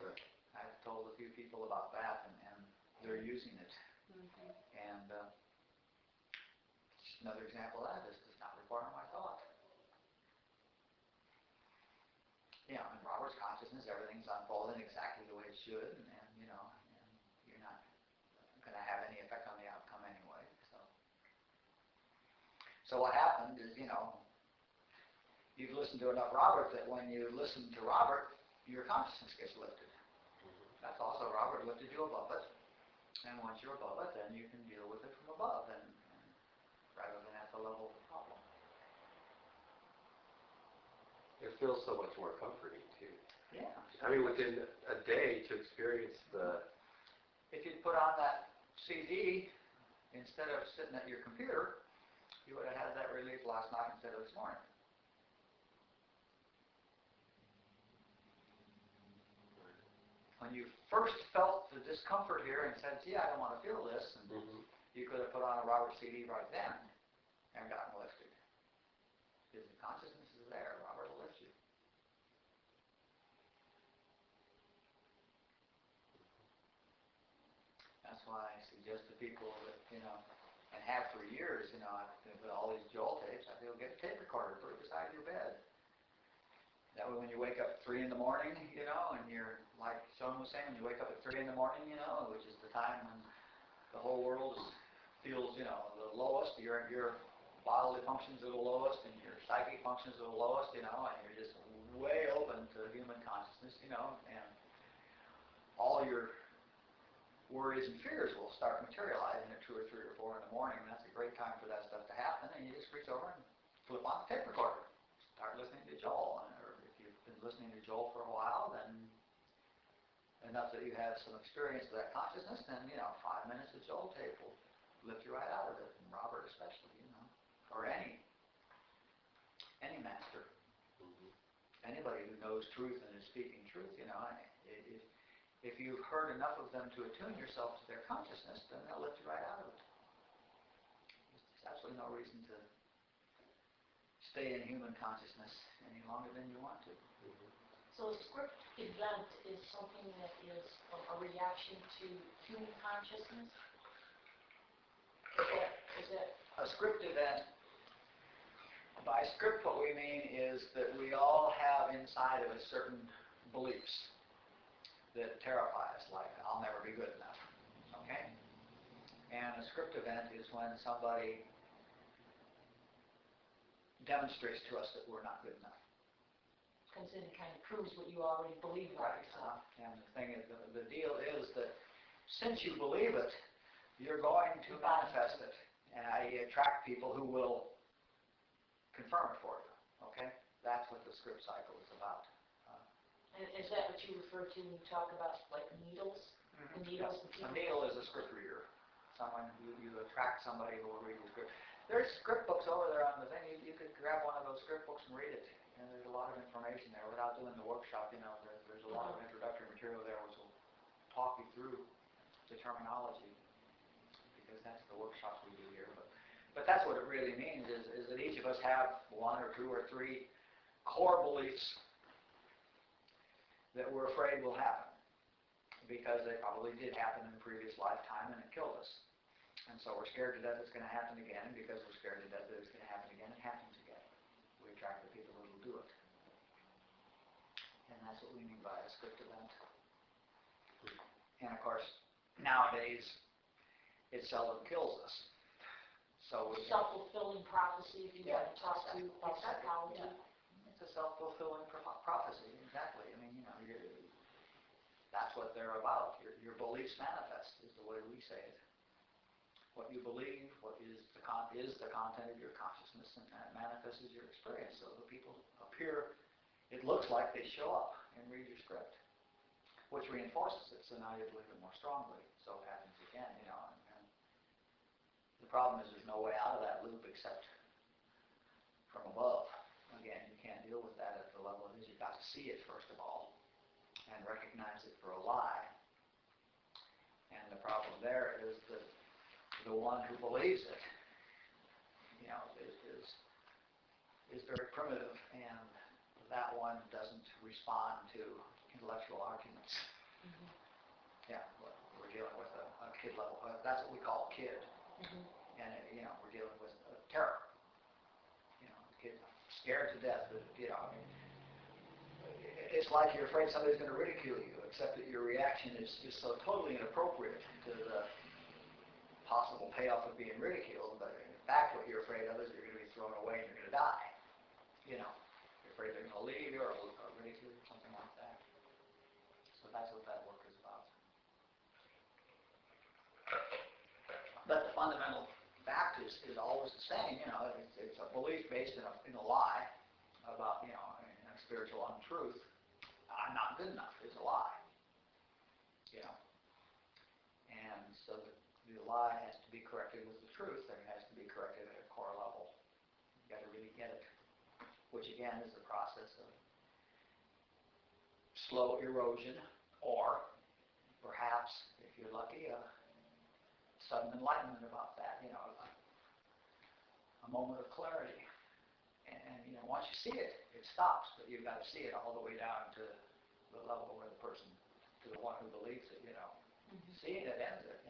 Right. I've told a few people about that, and they're using it. Mm-hmm. And just another example of that, this does not require my thought. In Robert's consciousness, everything's unfolding exactly the way it should, and you're not going to have any effect on the outcome anyway. So what happened is, you've listened to enough Robert that when you listen to Robert, your consciousness gets lifted. Mm-hmm. That's also Robert lifted you above it. And once you're above it, then you can deal with it from above, and rather than at the level of the problem. It feels so much more comforting, too. Yeah. I mean, within a day to experience the... If you'd put on that CD instead of sitting at your computer, you would have had that relief last night instead of this morning. When you first felt the discomfort here and said, gee, I don't want to feel this, and you could have put on a Robert CD right then and gotten lifted. Because the consciousness is there. Robert will lift you. That's why I suggest to people that, and have for years, with all these Joel tapes, I feel get a tape recorder, put it beside your bed. That way when you wake up at 3 in the morning, and you're, like Sean was saying, you wake up at 3 in the morning, which is the time when the whole world feels, the lowest, your bodily functions are the lowest, and your psychic functions are the lowest, and you're just way open to human consciousness, and all your worries and fears will start materializing at 2 or 3 or 4 in the morning. That's a great time for that stuff to happen. And you just reach over and flip on the tape recorder. Start listening to Joel. Or if you've been listening to Joel for a while, then enough that you have some experience of that consciousness, then, 5 minutes of Joel tape will lift you right out of it. And Robert especially, or any master. Anybody who knows truth and is speaking truth, if you've heard enough of them to attune yourself to their consciousness, then they'll lift you right out of it. There's absolutely no reason to stay in human consciousness any longer than you want to. So a script event is something that is a reaction to human consciousness? Is that A script event, by script what we mean is that we all have inside of us certain beliefs that terrify us, like, I'll never be good enough, okay? And a script event is when somebody demonstrates to us that we're not good enough. comes in and kind of proves what you already believe about yourself? And the thing is, the deal is that since you believe it, you're going to manifest it. And you attract people who will confirm it for you, okay? That's what the script cycle is about. And is that what you refer to when you talk about, like, needles? The needles? A needle is a script reader. Someone, you attract somebody who will read your script. There's script books over there on the thing. You could grab one of those script books and read it. And there's a lot of information there. Without doing the workshop, there's a lot of introductory material there which will talk you through the terminology, because that's the workshops we do here. But that's what it really means, is that each of us have 1 or 2 or 3 core beliefs that we're afraid will happen, because they probably did happen in a previous lifetime and it killed us. And so we're scared to death it's going to happen again, and because we're scared to death that it's going to happen again, it happens again. We attract the people who will do it. And that's what we mean by a script event. And of course, nowadays, it seldom kills us. So Self-fulfilling prophecy, if you want to talk to about psychology. Yeah. It's a self-fulfilling prophecy, exactly. I mean, that's what they're about. Your beliefs manifest, is the way we say it. What you believe, what is the content of your consciousness, and that manifests as your experience. So the people appear, it looks like they show up and read your script, which reinforces it. So now you believe it more strongly. So it happens again, And the problem is there's no way out of that loop except from above. Again, you can't deal with that at the level it is. You've got to see it first of all and recognize it for a lie. And the problem there is that the one who believes it, is very primitive, and that one doesn't respond to intellectual arguments. Yeah, we're dealing with a kid level. That's what we call kid. And we're dealing with terror. Kid scared to death. It's like you're afraid somebody's going to ridicule you, except that your reaction is so totally inappropriate to the possible payoff of being ridiculed. But in fact, what you're afraid of is you're going to be thrown away and you're going to die. You're afraid they're going to leave you or ridicule you, something like that. So that's what that work is about. But the fundamental fact is always the same. It's a belief based in a lie about, in a spiritual untruth. I'm not good enough is a lie. And so the lie has to be corrected with the truth, and it has to be corrected at a core level. You've got to really get it, which again is the process of slow erosion, or perhaps, if you're lucky, a sudden enlightenment about that, a moment of clarity. And once you see it, it stops, but you've got to see it all the way down to the level where the person, to the one who believes it, Seeing it ends it,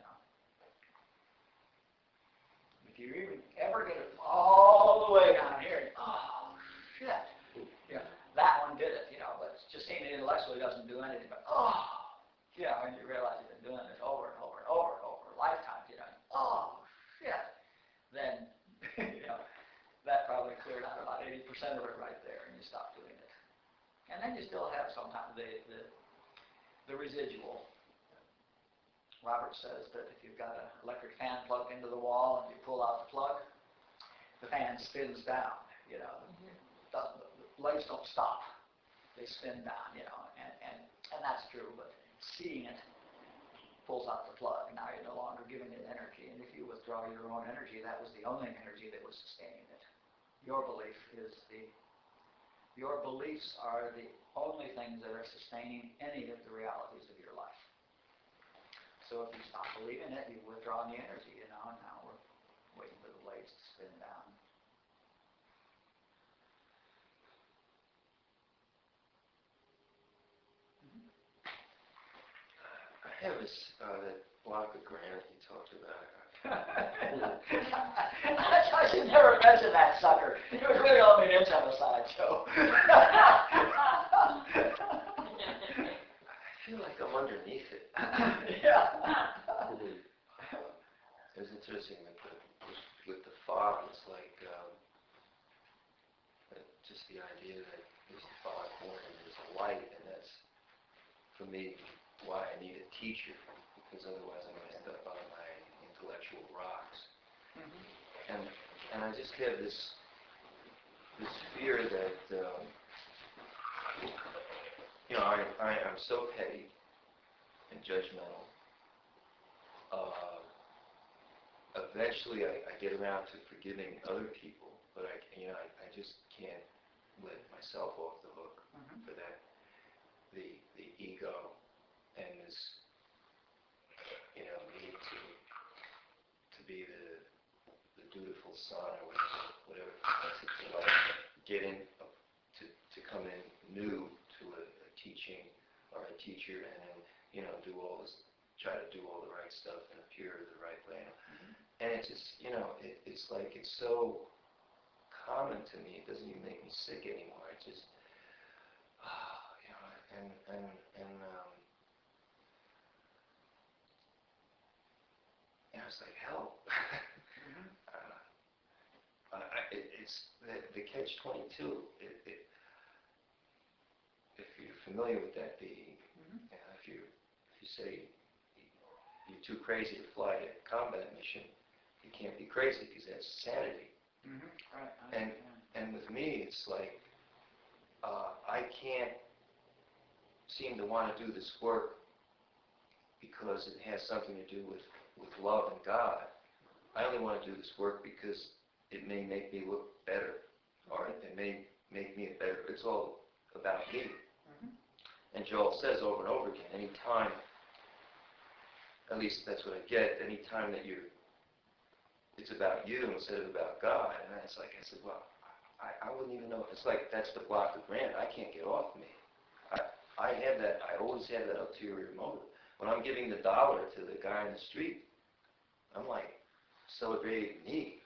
If you even ever get it all the way down here, oh, shit. That one did it, but just seeing it intellectually doesn't do anything, but when you realize you've been doing this over and over and over and over lifetimes, oh, shit. Then, that probably cleared out about 80% of it right there, and you stop doing it. And then you still have sometimes the residual, Robert says that if you've got an electric fan plugged into the wall and you pull out the plug, the fan spins down, you know. The blades don't stop. They spin down, you know, and that's true, but seeing it pulls out the plug. Now you're no longer giving it energy, and if you withdraw your own energy, that was the only energy that was sustaining it. Your beliefs are the only things that are sustaining any of the realities of your life. So if you stop believing it, you withdraw the energy, you know, and now we're waiting for the blades to spin down. I have this, that block of granite you talked about. I should never mention that sucker. It was really on the inside of a sideshow. I feel like I'm underneath it. Yeah. It was interesting with the fog. It's like just the idea that there's a fog horn and there's a light, and that's for me why I need a teacher, because otherwise I'm going to end up on my intellectual rocks. And I just have this fear that you know, I'm so petty and judgmental. Eventually, I get around to forgiving other people, but I just can't let myself off the hook for that. The ego and this, you know, need to be the dutiful son or whatever. To like get in, to come in new to a teaching or a teacher, and then, you know, try to do all the right stuff and appear the right way. And it's just, you know, it's like it's so common to me. It doesn't even make me sick anymore. It's just, you know, and it's like help. It's the catch-22. If you're familiar with that, if you say you're too crazy to fly a combat mission, you can't be crazy because that's sanity. Right. And with me, it's like I can't seem to want to do this work because it has something to do with love and God. I only want to do this work because it may make me look better, or it may make me a better. It's all about me. And Joel says over and over again, any time, at least that's what I get, any time that it's about you instead of about God. And it's like, I said, well, I wouldn't even know. It's like, that's the block of granite. I can't get off me. I have that, I always have that ulterior motive. When I'm giving the $1 to the guy in the street, I'm like celebrating me.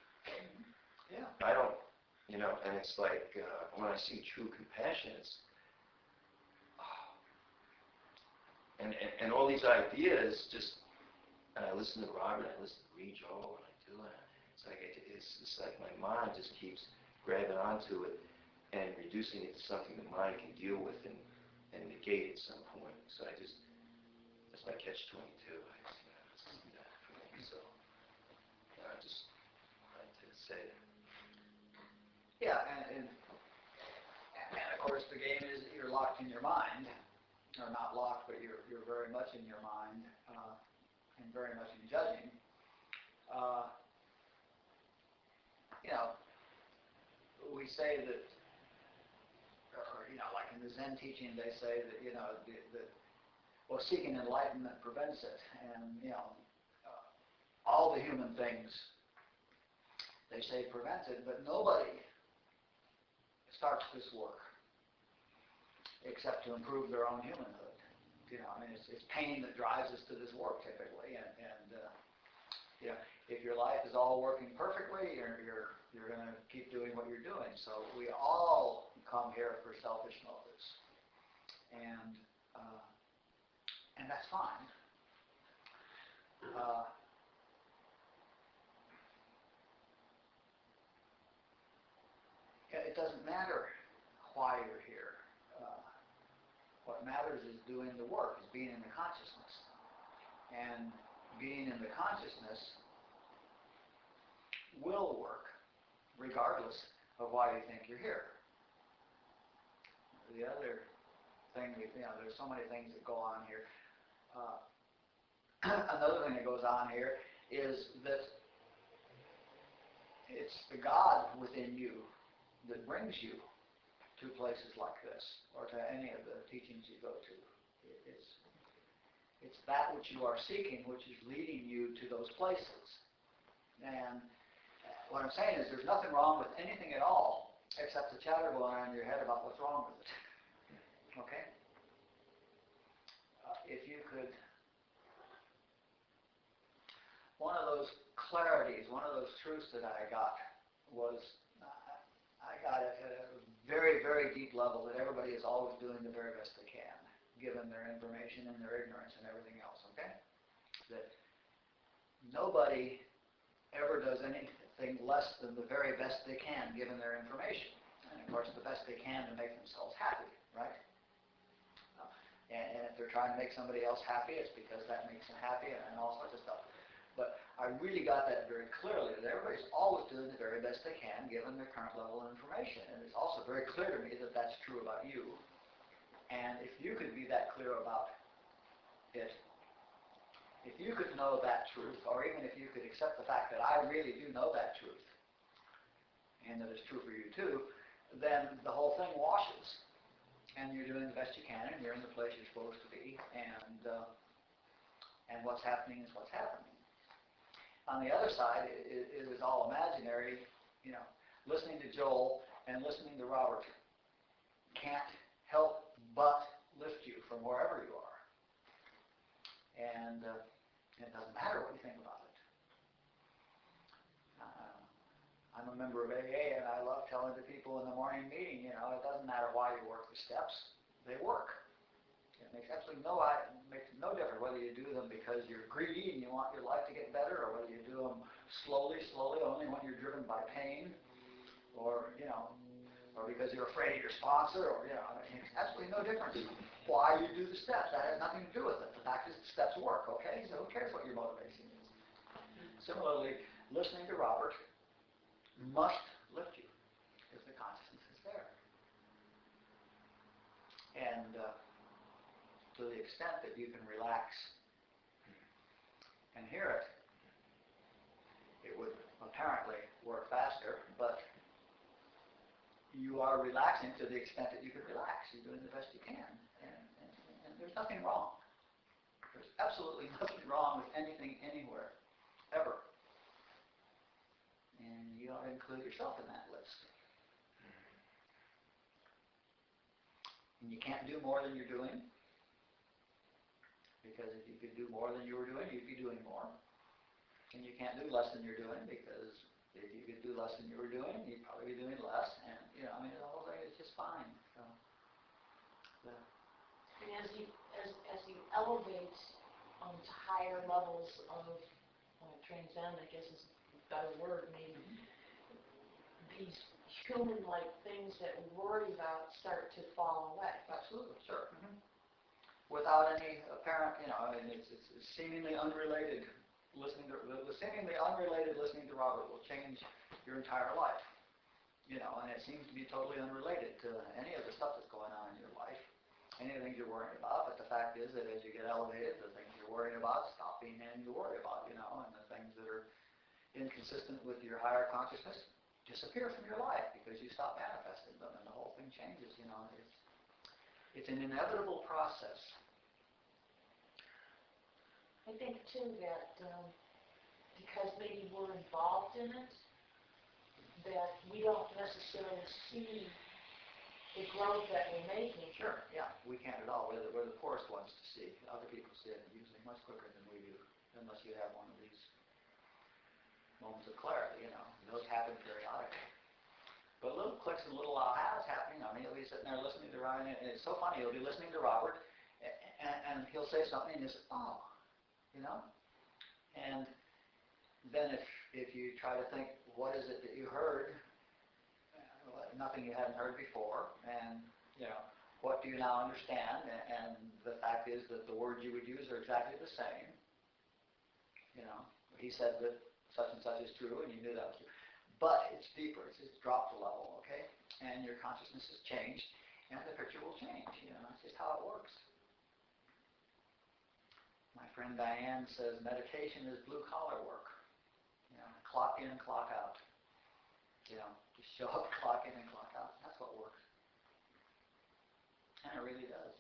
Yeah. I don't, you know, and it's like, when I see true compassion, it's, and all these ideas just, and I listen to Robert, I listen to Joel, and I do it. It's just like my mind just keeps grabbing onto it and reducing it to something the mind can deal with and negate at some point. So that's my catch-22. So I just wanted to say it. Yeah, and of course the game is you're locked in your mind, or not locked, but you're very much in your mind, and very much in judging. You know, we say that, or you know, like in the Zen teaching, they say that, you know, well, seeking enlightenment prevents it, and you know, all the human things, they say prevents it, but nobody starts this work except to improve their own humanhood. You know, I mean, it's pain that drives us to this work typically, and you know, if your life is all working perfectly, you're going to keep doing what you're doing. So we all come here for selfish motives, and that's fine. It doesn't matter why you're here. What matters is doing the work, is being in the consciousness. And being in the consciousness will work, regardless of why you think you're here. The other thing, there's so many things that go on here. Another thing that goes on here is that it's the God within you that brings you to places like this, or to any of the teachings you go to. It's that which you are seeking, which is leading you to those places. And what I'm saying is there's nothing wrong with anything at all, except the chatter going on in your head about what's wrong with it. Okay? If you could, one of those clarities, one of those truths that I got was, I got it at a very, very deep level that everybody is always doing the very best they can, given their information and their ignorance and everything else, okay? That nobody ever does anything less than the very best they can, given their information. And of course, the best they can to make themselves happy, right? And if they're trying to make somebody else happy, it's because that makes them happy and all sorts of stuff. But I really got that very clearly, that everybody's always doing the very best they can, given their current level of information. And it's also very clear to me that that's true about you. And if you could be that clear about it, if you could know that truth, or even if you could accept the fact that I really do know that truth, and that it's true for you too, then the whole thing washes. And you're doing the best you can, and you're in the place you're supposed to be, and what's happening is what's happening. On the other side, it is all imaginary. Listening to Joel and listening to Robert can't help but lift you from wherever you are. And it doesn't matter what you think about it. I'm a member of AA, and I love telling the people in the morning meeting, it doesn't matter why you work the steps, they work. It makes absolutely makes no difference whether you do them because you're greedy and you want your life to get better, or whether you do them slowly, only when you're driven by pain, or because you're afraid of your sponsor, or, it makes absolutely no difference why you do the steps. That has nothing to do with it. The fact is the steps work, okay? So who cares what your motivation is? Similarly, listening to Robert must lift you if the consciousness is there. And to the extent that you can relax and hear it, it would apparently work faster, but you are relaxing to the extent that you can relax. You're doing the best you can. And there's nothing wrong. There's absolutely nothing wrong with anything anywhere, ever. And you ought to include yourself in that list. And you can't do more than you're doing, because if you could do more than you were doing, you'd be doing more. And you can't do less than you're doing, because if you could do less than you were doing, you'd probably be doing less. And, the whole thing is just fine. So, And as you elevate to higher levels of transcend, I guess is a better word, maybe, these human-like things that we worry about start to fall away. Absolutely, sure. Mm-hmm. Without any apparent, it's seemingly unrelated. The seemingly unrelated listening to Robert will change your entire life. And it seems to be totally unrelated to any of the stuff that's going on in your life, any of the things you're worrying about. But the fact is that as you get elevated, the things you're worrying about stop being anything to worry about, and the things that are inconsistent with your higher consciousness disappear from your life because you stop manifesting them, and the whole thing changes. It's an inevitable process. I think too that because maybe we're involved in it, that we don't necessarily see the growth that we're making. Sure, yeah, we can't at all. We're the poorest ones to see. Other people see it usually much quicker than we do, unless you have one of these moments of clarity, Those happen periodically. But little clicks and little ahas happening. He'll be sitting there listening to Ryan, and it's so funny. He'll be listening to Robert, and he'll say something, and he'll say, oh, And then if you try to think, what is it that you heard? Nothing you hadn't heard before, and what do you now understand? And the fact is that the words you would use are exactly the same. He said that such and such is true, and you knew that was true. But it's deeper. It's dropped a level, okay? And your consciousness has changed, and the picture will change. That's just how it works. My friend Diane says meditation is blue-collar work. Clock in and clock out. Just show up, clock in and clock out. That's what works. And it really does.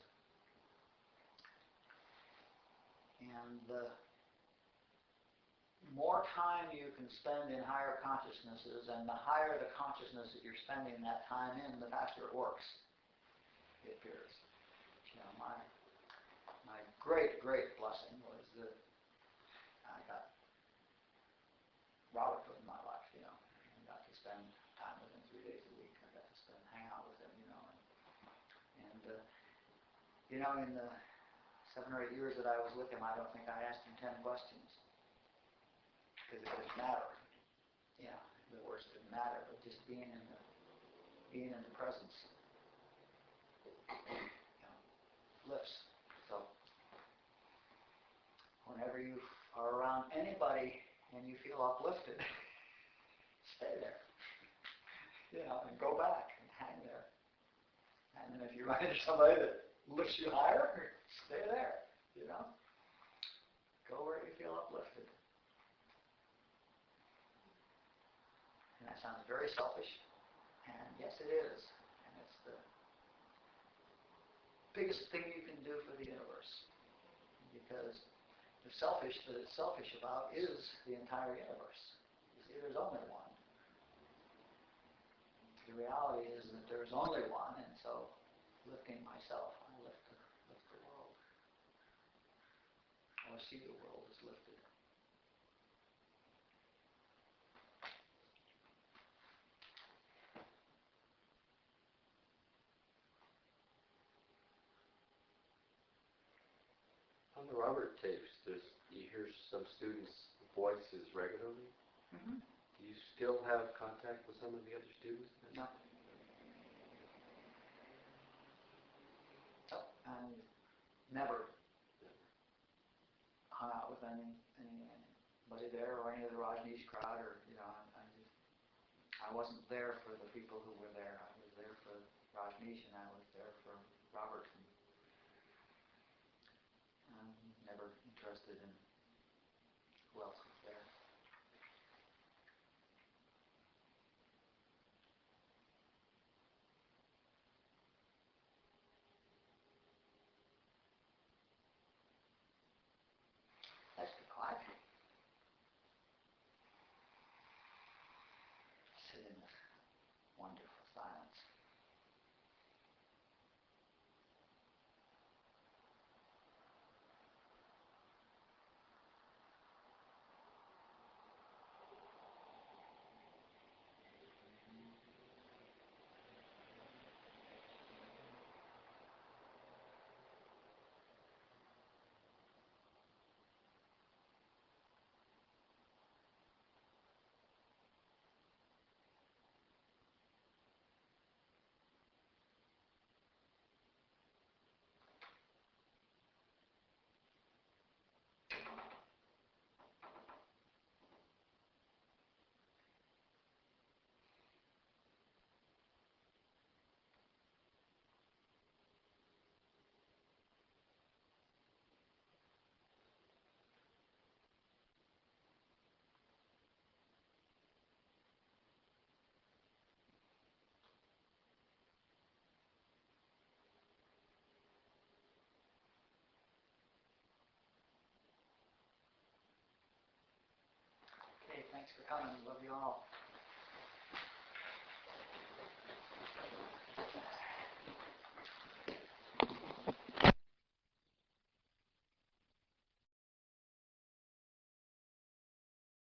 And the more time you can spend in higher consciousnesses, and the higher the consciousness that you're spending that time in, the faster it works. It appears. My great blessing was that I got Robert put in my life. I got to spend time with him 3 days a week. I got to hang out with him. In the 7 or 8 years that I was with him, I don't think I asked him 10 questions. Because it didn't matter. The words didn't matter, but just being in the presence, lifts. So whenever you are around anybody and you feel uplifted, stay there. And go back and hang there. And then if you run into somebody that lifts you higher, stay there. Go where you feel uplifted. And that sounds very selfish, and yes it is. And it's the biggest thing you can do for the universe. Because the selfish that it's selfish about is the entire universe. You see, there's only one. The reality is that there's only one, and so lifting myself, I lift the world. Or see the world as lifted. On the Robert tapes, you hear some students' voices regularly. Mm-hmm. Do you still have contact with some of the other students? No. So, I never hung out with anybody there or any of the Rajneesh crowd, or I wasn't there for the people who were there. I was there for Rajneesh, and I was there for Robert. I'm never interested in who else was there. Let's be quiet. Sit in this wonderful silence. Okay, thanks for coming. Love you all.